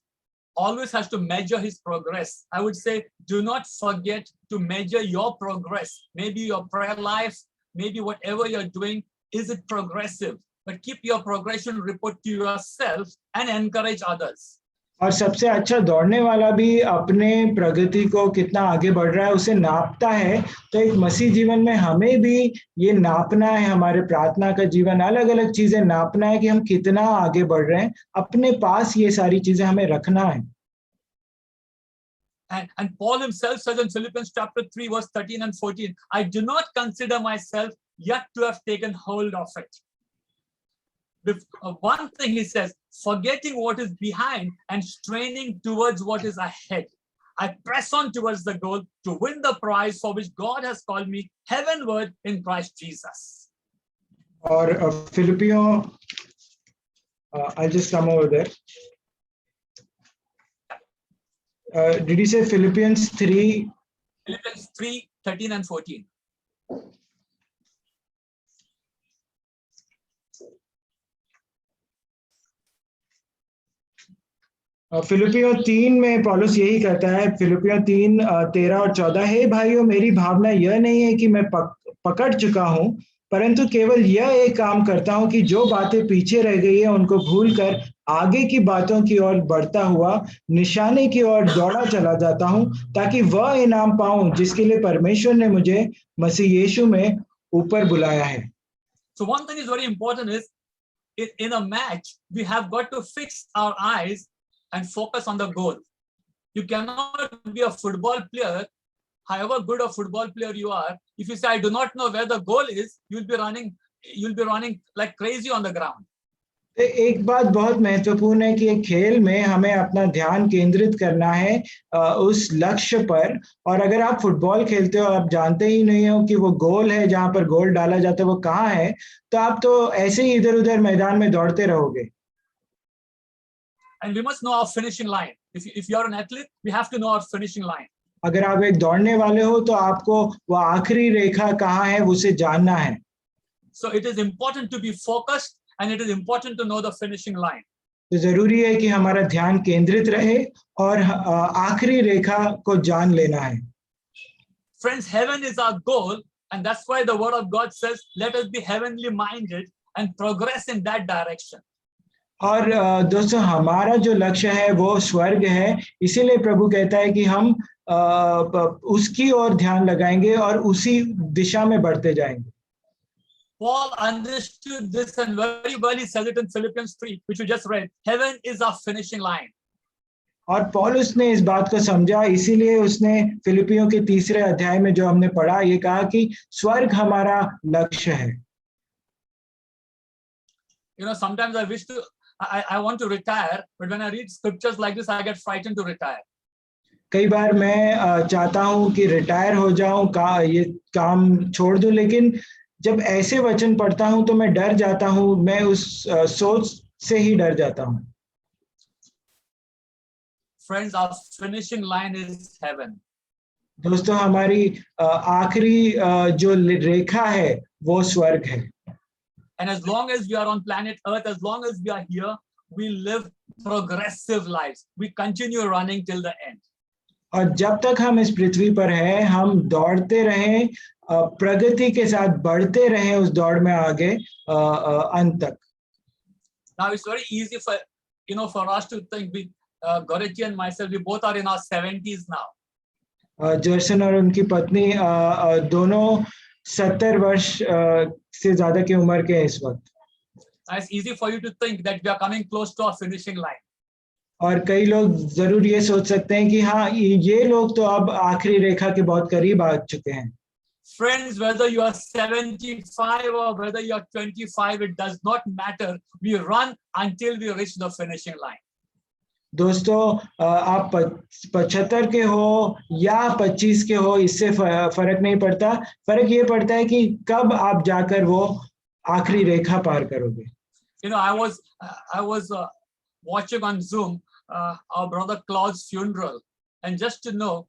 always has to measure his progress. I would say, do not forget to measure your progress. Maybe your prayer life, maybe whatever you're doing, is it progressive? But keep your progression report to yourself and encourage others. और सबसे अच्छा दौड़ने वाला भी अपने प्रगति को कितना आगे बढ़ रहा है उसे नापता है। तो एक मसीह जीवन में हमें भी ये नापना है, हमारे प्रार्थना का जीवन, अलग अलग चीजें नापना है कि हम कितना आगे बढ़ रहे हैं। अपने पास ये सारी चीजें हमें रखना है। And Paul himself says in Philippians chapter 3 verse 13 and 14, I do not consider myself yet to have taken hold of it. One thing he says, forgetting what is behind and straining towards what is ahead, I press on towards the goal to win the prize for which God has called me heavenward in Christ Jesus. और फिलिपियों, I'll just come over there. Did you say Philippians 3? Philippians 3:13 and 14. फिलिपियों 3 में पौलुस यही कहता है, फिलिपियों 3:13 और 14, हे भाइयों, मेरी भावना यह नहीं है कि मैं पकड़ चुका हूं, परंतु केवल यह एक काम करता हूं कि जो बातें पीछे रह गई है उनको भूलकर आगे की बातों की ओर बढ़ता हुआ निशाने की ओर दौड़ा चला जाता हूं, ताकि वह इनाम पाऊं जिसके लिए परमेश्वर ने मुझे मसीह यीशु में ऊपर बुलाया है। So one thing is very important is in a match we have got to fix our eyes and focus on the goal. You cannot be a football player, however good a football player you are, if you say I do not know where the goal is, you'll be running like crazy on the ground. एक बात बहुत महत्वपूर्ण है कि एक खेल में हमें अपना ध्यान केंद्रित करना है उस लक्ष्य पर, और अगर आप फुटबॉल खेलते हो, आप जानते ही नहीं हो कि वो गोल है, जहां पर गोल डाला जाता है वो कहाँ है, तो आप तो ऐसे ही इधर-उधर मैदान में दौड़ते रहोगे। And we must know our finishing line. If you are an athlete, we have to know our finishing line. अगर आप एक दौड़ने वाले हो तो आपको वो आखिरी रेखा कहाँ है उसे जानना है। So it is important to be focused and it is important to know the finishing line. तो जरूरी है कि हमारा ध्यान केंद्रित रहे और आखिरी रेखा को जान लेना है। Friends, heaven is our goal, and that's why the word of God says, let us be heavenly minded and progress in that direction. और दोस्तों, हमारा जो लक्ष्य है वो स्वर्ग है, इसीलिए प्रभु कहता है कि हम उसकी ओर ध्यान लगाएंगे और उसी दिशा में बढ़ते जाएंगे। Paul understood this and very well he says it in Philippians 3, which we just read. Heaven is our finishing line. और पौलुस ने इस बात को समझा, इसीलिए उसने फिलिपियों के 3 अध्याय में जो हमने पढ़ा, ये कहा कि स्वर्ग हमारा लक्ष्य है। You know, sometimes I wish to, I want to retire, but when I read scriptures like this, I get frightened to retire. कई बार मैं चाहता हूं कि रिटायर हो जाऊं, ये काम छोड़ दूं, लेकिन जब ऐसे वचन पढ़ता हूं तो मैं डर जाता हूं, मैं उस सोच से ही डर जाता हूं। Friends, our finishing line is heaven. दोस्तों, हमारी आखिरी जो रेखा है वो स्वर्ग है। And as long as we are on planet Earth, as long as we are here, we live progressive lives. We continue running till the end. और जब तक हम इस पृथ्वी पर हैं, हम दौड़ते रहें, प्रगति के साथ बढ़ते रहें उस दौड़ में आगे अंत तक। Now it's very easy for for us to think. Goretti and myself, we both are in our 70s now. जर्सन और उनकी पत्नी दोनों 70 वर्ष से ज्यादा की उम्र के हैं इस वक्त। It's easy for you to think that we are coming close to our finishing line. और कई लोग जरूर ये सोच सकते हैं कि हाँ, ये लोग तो अब आखिरी रेखा के बहुत करीब आ चुके हैं। Friends, whether you are 75 or whether you are 25, it does not matter. We run until we reach the finishing line. दोस्तों, आप 75 के हो या 25 के हो, इससे फर्क नहीं पड़ता। फर्क ये पड़ता है कि कब आप जाकर वो आखिरी रेखा पार करोगे। I was watching on Zoom our brother Claude's funeral, and just to know,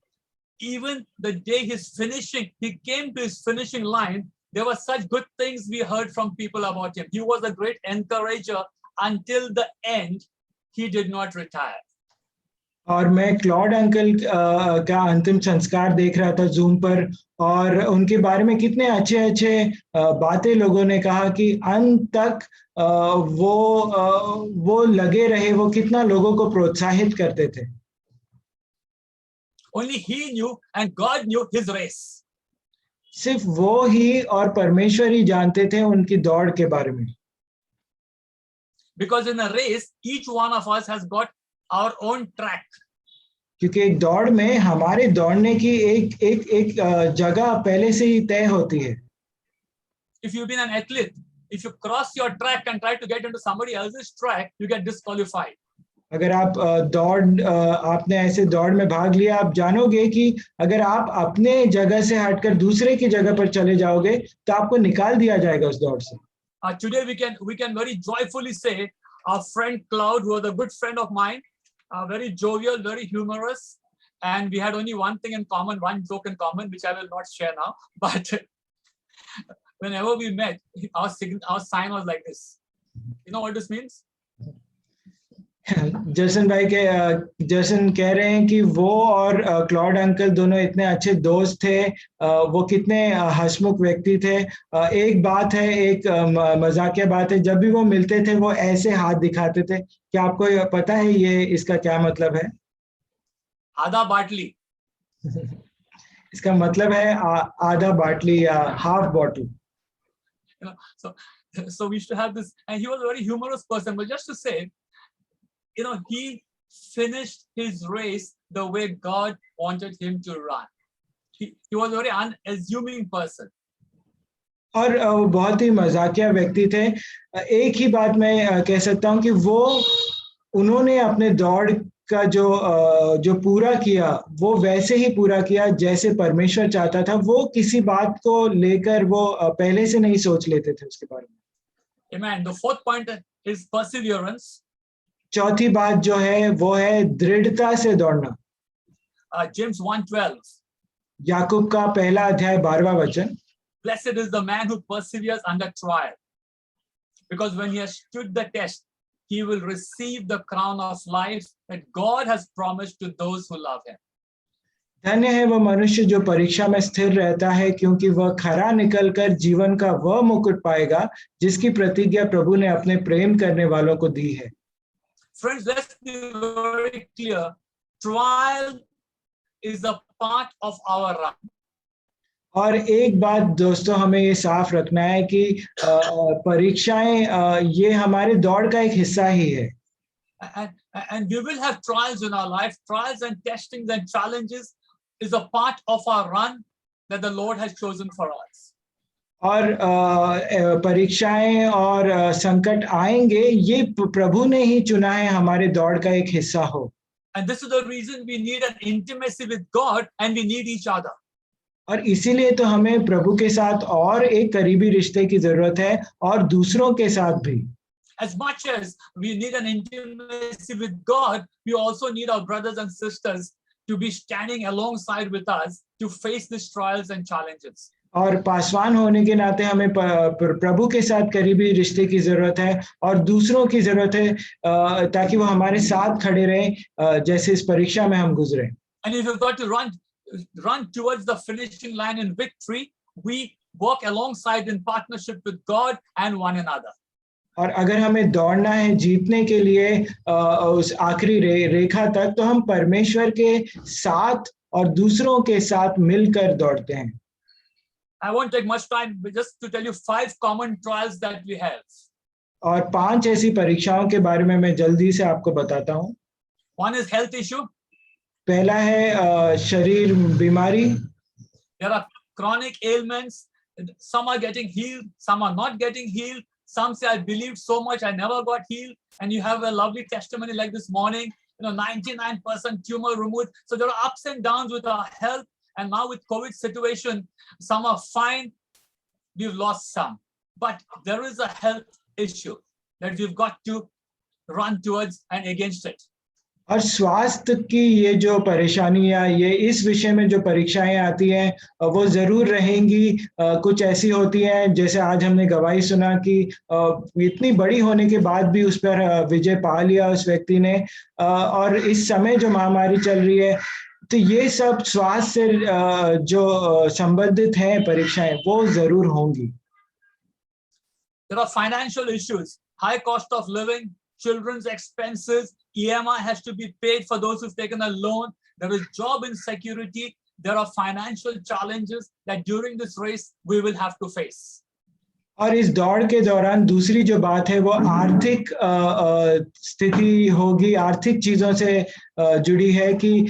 even the day he came to his finishing line, there were such good things we heard from people about him. He was a great encourager until the end. He did not retire. और मैं Claude uncle का अंतिम संस्कार देख रहा था zoom पर, और उनके बारे में कितने अच्छे बातें लोगों ने कहा कि अंत तक वो लगे रहे, वो कितना लोगों को प्रोत्साहित करते थे। Only he knew and God knew his race. सिर्फ वो ही और परमेश्वर ही जानते थे उनकी दौड़ के बारे में। Because in a race, each one of us has got our own track. क्योंकि एक दौड़ में हमारे दौड़ने की एक जगह पहले से ही तय होती है। If you've been an athlete, if you cross your track and try to get into somebody else's track, you get disqualified. अगर आप आपने ऐसे दौड़ में भाग लिया, आप जानोगे कि अगर आप अपने जगह से हटकर दूसरे की जगह पर चले जाओगे तो आपको निकाल दिया जाएगा उस दौड़ से। Today we can very joyfully say our friend Cloud, who was a good friend of mine, very jovial, very humorous, and we had only one thing in common, one joke in common, which I will not share now. But whenever we met, our sign was like this. You know what this means? जर्सन कह रहे हैं कि वो और Claude uncle दोनों इतने अच्छे दोस्त थे, वो कितने हंसमुख व्यक्ति थे। एक बात है, एक मजाकिया बात है, जब भी वो मिलते थे वो ऐसे हाथ दिखाते थे। क्या आपको पता है ये इसका क्या मतलब है? आधा बाटली। इसका मतलब है आधा बाटली या half bottle. So we used to have this, and he was a very humorous person. But just to say, he finished his race the way God wanted him to run. He was a very unassuming person. और वो बहुत ही मजाकिया व्यक्ति थे। एक ही बात मैं कह सकता हूँ कि उन्होंने अपने दौड़ का जो पूरा किया, वो वैसे ही पूरा किया जैसे परमेश्वर चाहता था। वो किसी बात को लेकर वो पहले से नहीं सोच लेते थे उसके बारे में। Amen. The fourth point is perseverance. चौथी बात जो है वो है दृढ़ता से दौड़ना। James 1:12. याकूब का पहला अध्याय 12वां वचन। Blessed is the man who perseveres under trial, because when he has stood the test, he will receive the crown of life that God has promised to those who love him. धन्य है वह मनुष्य जो परीक्षा में स्थिर रहता है, क्योंकि वह खरा निकलकर जीवन का वह मुकुट पाएगा जिसकी प्रतिज्ञा प्रभु ने अपने प्रेम करने वालों को दी है। Friends, let's be very clear. Trial is a part of our run. और एक बात दोस्तों हमें ये साफ रखना है कि परीक्षाएं ये हमारे दौड़ का एक हिस्सा ही है। And, and we will have trials in our life. Trials and testings and challenges is a part of our run that the Lord has chosen for us. और परीक्षाएं और संकट आएंगे, ये प्रभु ने ही चुना है हमारे दौड़ का एक हिस्सा हो। And this is the reason we need an intimacy with God and we need each other. और इसीलिए तो हमें प्रभु के साथ और एक करीबी रिश्ते की जरूरत है और दूसरों के साथ भी। As much as we need an intimacy with God, we also need our brothers and sisters to be standing alongside with us to face these trials and challenges. और पासवान होने के नाते हमें प्रभु के साथ करीबी रिश्ते की जरूरत है और दूसरों की जरूरत है ताकि वो हमारे साथ खड़े रहें जैसे इस परीक्षा में हम गुजरे। And if you've got to run towards the finishing line in victory, we walk alongside in partnership with God and one another. और अगर हमें दौड़ना है जीतने के लिए उस आखिरी रेखा तक, तो हम परमेश्वर के साथ और दूसरों के साथ मिलकर दौड़ते हैं। I won't take much time, but just to tell you 5 common trials that we have. और 5 ऐसी परीक्षाओं के बारे में मैं जल्दी से आपको बताता हूँ। One is health issue. पहला है शरीर बीमारी। There are chronic ailments. Some are getting healed, some are not getting healed. Some say, I believed so much, I never got healed. And you have a lovely testimony like this morning, 99% tumor removed. So there are ups and downs with our health. And now with COVID situation, some are fine, we've lost some. But there is a health issue that we've got to run towards and against it. और स्वास्थ्य की ये जो परेशानियां, ये इस विषय में जो परीक्षाएं आती हैं वो जरूर रहेंगी। कुछ ऐसी होती हैं जैसे आज हमने गवाही सुना कि इतनी बड़ी होने के बाद भी उस पर विजय पा लिया उस व्यक्ति ने। और इस समय जो महामारी चल रही है, तो ये सब स्वास्थ्य से जो संबंधित हैं परीक्षाएं, वो जरूर होंगी। There are financial issues, high cost of living, children's expenses, EMI has to be paid for those who've taken a loan. There is job insecurity. There are financial challenges that during this race we will have to face. और इस दौड़ के दौरान दूसरी जो बात है वो आर्थिक स्थिति होगी, आर्थिक चीजों से जुड़ी है कि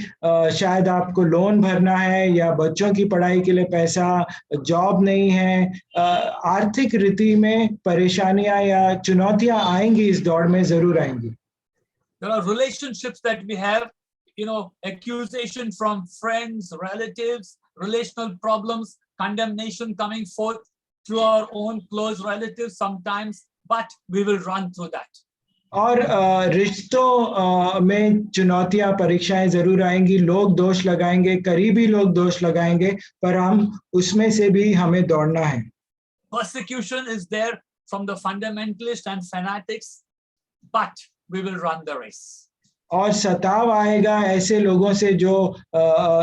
शायद आपको लोन भरना है या बच्चों की पढ़ाई के लिए पैसा, जॉब नहीं है। आर्थिक रीति में परेशानियां या चुनौतियां आएंगी, इस दौड़ में जरूर आएंगी। There are relationships that we have, accusation from friends, relatives, relational problems, condemnation coming forth through our own close relatives sometimes, but we will run through that. और रिश्तों में चुनौतियां, परीक्षाएं जरूर आएंगी। लोग दोष लगाएंगे, करीबी लोग दोष लगाएंगे, पर हम उसमें से भी हमें दौड़ना है। Persecution is there from the fundamentalists and fanatics, but we will run the race. और सताव आएगा ऐसे लोगों से जो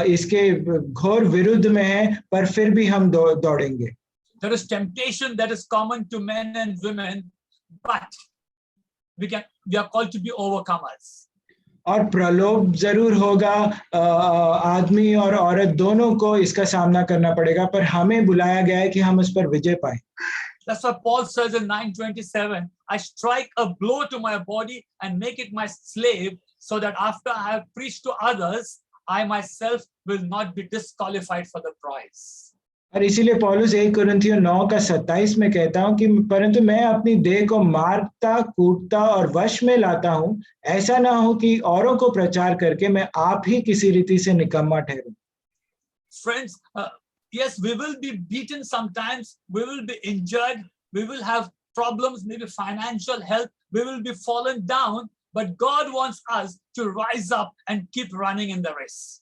इसके घोर विरुद्ध में हैं, पर फिर भी हम दौड़ेंगे। There is temptation that is common to men and women, but we are called to be overcomers. और प्रलोभ जरूर होगा, आदमी और औरत दोनों को इसका सामना करना पड़ेगा, पर हमें बुलाया गया है कि हम उस पर विजय पाएं। That's what Paul says in 9:27, I strike a blow to my body and make it my slave, so that after I have preached to others, I myself will not be disqualified for the prize. और इसीलिए पौलुस 1 कुरिन्थियों 9:27 में कहता हूं कि परंतु मैं अपनी देह को मारता, कूटता और वश में लाता हूं, ऐसा ना हो कि औरों को प्रचार करके मैं आप ही किसी रीति से निकम्मा ठहरूं। Friends, yes, we will be beaten sometimes, we will be injured, we will have problems, maybe financial health, we will be fallen down, but God wants us to rise up and keep running in the race.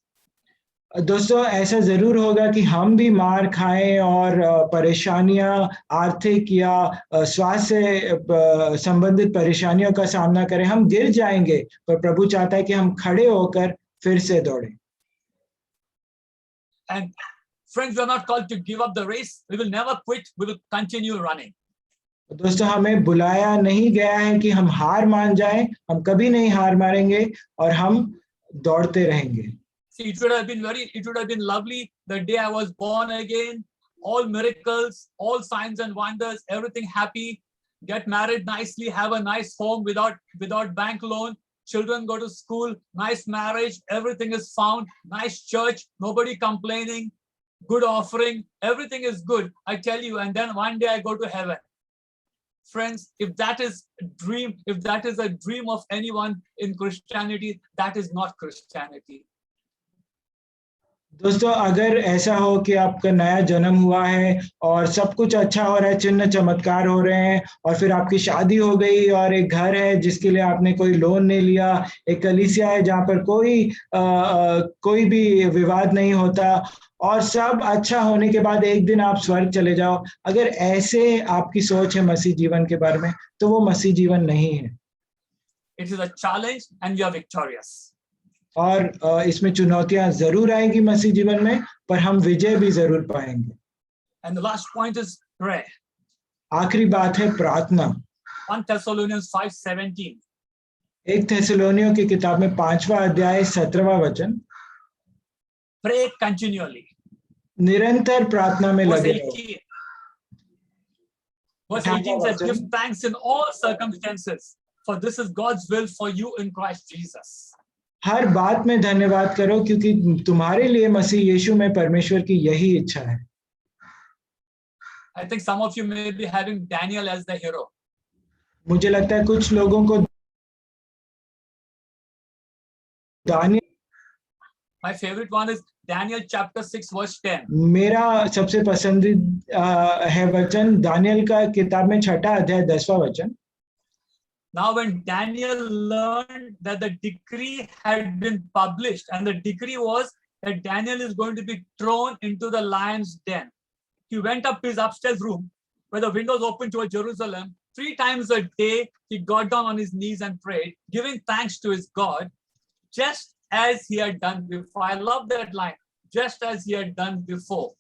दोस्तों, ऐसा जरूर होगा कि हम भी मार खाएं और परेशानियां, आर्थिक या स्वास्थ्य से संबंधित परेशानियों का सामना करें। हम गिर जाएंगे, पर प्रभु चाहता है कि हम खड़े होकर फिर से दौड़ें। And friends, we are not called to give up the race. We will never quit. We will continue running. दोस्तों, हमें बुलाया नहीं गया है कि हम हार मान जाएं। हम कभी नहीं हार मानेंगे और हम दौड़ते रहेंगे। See, it would have been lovely the day I was born again, all miracles, all signs and wonders, everything happy, get married nicely, have a nice home without bank loan, children go to school, nice marriage, everything is found, nice church, nobody complaining, good offering, everything is good, I tell you, and then one day I go to heaven. Friends, if that is a dream of anyone in Christianity, that is not Christianity. दोस्तों, अगर ऐसा हो कि आपका नया जन्म हुआ है और सब कुछ अच्छा हो रहा है, चिन्ह चमत्कार हो रहे हैं, और फिर आपकी शादी हो गई और एक घर है जिसके लिए आपने कोई लोन नहीं लिया, एक कलीसिया है जहाँ पर कोई भी विवाद नहीं होता, और सब अच्छा होने के बाद एक दिन आप स्वर्ग चले जाओ, अगर ऐसे आपकी सोच है मसीह जीवन के बारे में, तो वो मसीह जीवन नहीं है. It is a challenge and you are victorious. और इसमें चुनौतियां जरूर आएंगी मसीह जीवन में, पर हम विजय भी जरूर पाएंगे. And the last point is prayer. आखिरी बात है प्रार्थना. 1 Thessalonians 5:17. 1 थेसलोनियों की किताब में 5वां अध्याय 17वां वचन. Pray continually. निरंतर प्रार्थना में Verse लगे 18. रहो. Verse 18 says, give thanks in all circumstances, for this is God's will for you in Christ Jesus. हर बात में धन्यवाद करो, क्योंकि तुम्हारे लिए मसीह यीशु में परमेश्वर की यही इच्छा है. I think some of you may be having Daniel as the hero. मुझे लगता है कुछ लोगों को Daniel. My favorite one is Daniel chapter 6 verse 10. मेरा सबसे पसंदीदा है वचन दानियल का किताब में 6वां अध्याय 10वां वचन. Now when Daniel learned that the decree had been published, and the decree was that Daniel is going to be thrown into the lion's den, he went up to his upstairs room where the windows open toward Jerusalem. 3 times a day, he got down on his knees and prayed, giving thanks to his God, just as he had done before. I love that line, just as he had done before.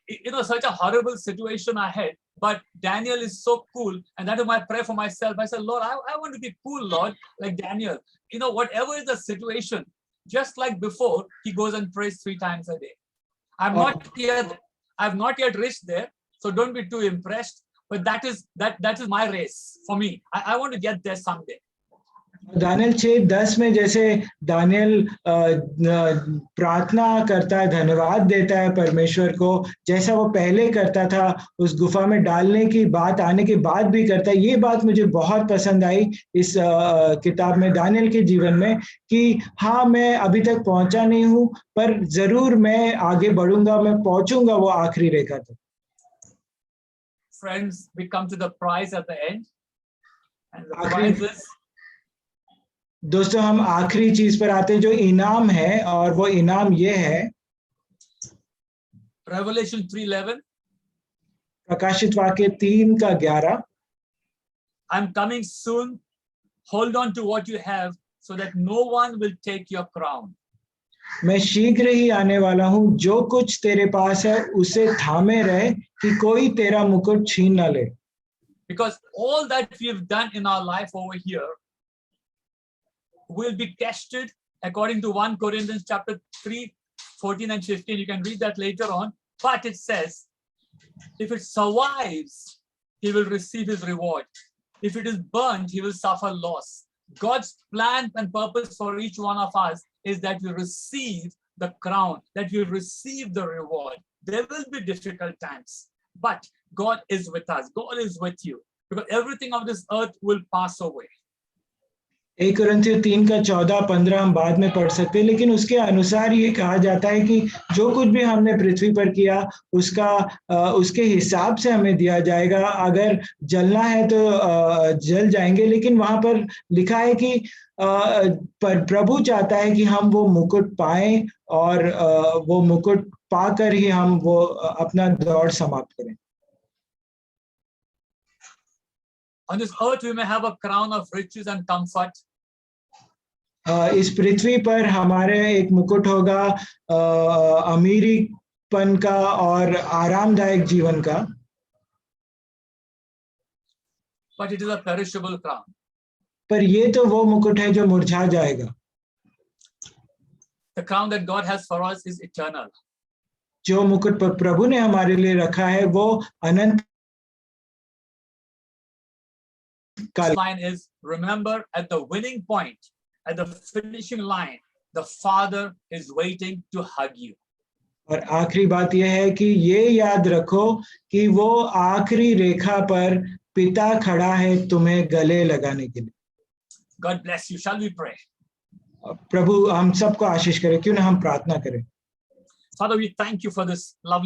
You know, such a horrible situation I had, but Daniel is so cool, and that is my prayer for myself. I said, Lord, I want to be cool, Lord, like Daniel. You know, whatever is the situation, just like before, he goes and prays 3 times a day. I've not yet reached there, so don't be too impressed. But that is my race for me. I want to get there someday. Daniel 6:10 में जैसे Daniel प्रार्थना करता है, धन्यवाद देता है परमेश्वर को, जैसा वो पहले करता था, उस गुफा में डालने की बात आने के बाद भी करता है. ये बात मुझे बहुत पसंद आई इस किताब में, दानियल के जीवन में, कि हाँ, मैं अभी तक पहुंचा नहीं हूं, पर जरूर मैं आगे बढ़ूंगा, मैं पहुंचूंगा वो आखिरी रेखा तक. Friends, we come to the prize at the end, and the prize is. दोस्तों, हम आखिरी चीज पर आते हैं जो इनाम है, और वो इनाम ये है Revelation 3:11. प्रकाशित वाक्य 3:11. I'm coming soon. Hold on to what you have, so that no one will take your crown. मैं शीघ्र ही आने वाला हूं, जो कुछ तेरे पास है उसे थामे रहे, कि कोई तेरा मुकुट छीन न ले. Because all that we've done in our life over here will be tested according to 1 Corinthians chapter 3:14 and 15. You can read that later on. But it says, if it survives, he will receive his reward. If it is burnt, he will suffer loss. God's plan and purpose for each one of us is that we receive the crown, that we receive the reward. There will be difficult times, but God is with us. God is with you, because everything of this earth will pass away. 1 कुरिन्थियों 3:14-15 हम बाद में पढ़ सकते हैं, लेकिन उसके अनुसार ये कहा जाता है कि जो कुछ भी हमने पृथ्वी पर किया उसके हिसाब से हमें दिया जाएगा. अगर जलना है तो जल जाएंगे, लेकिन वहां पर लिखा है कि पर प्रभु चाहता है कि हम वो मुकुट पाएं, और वो मुकुट पाकर ही हम वो अपना दौड़ समाप्त करें. On this earth, we may have a crown of riches and comfort. इस पृथ्वी पर हमारे एक मुकुट होगा अमीरीपन का और आरामदायक जीवन का. But it is a perishable crown. पर ये तो वो मुकुट है जो मुरझा जाएगा. The crown that God has for us is eternal. जो मुकुट प्रभु ने हमारे लिए रखा है वो अनंत This line is, remember, at the winning point, at the finishing line, the Father is waiting to hug you. और आखिरी बात यह है कि ये याद रखो कि वो आखिरी रेखा पर पिता खड़ा है तुम्हें गले लगाने के लिए। God bless you. Shall we pray? प्रभु हम सबको आशीष करे, क्यों ना हम प्रार्थना करें। Father, we thank you for this lovely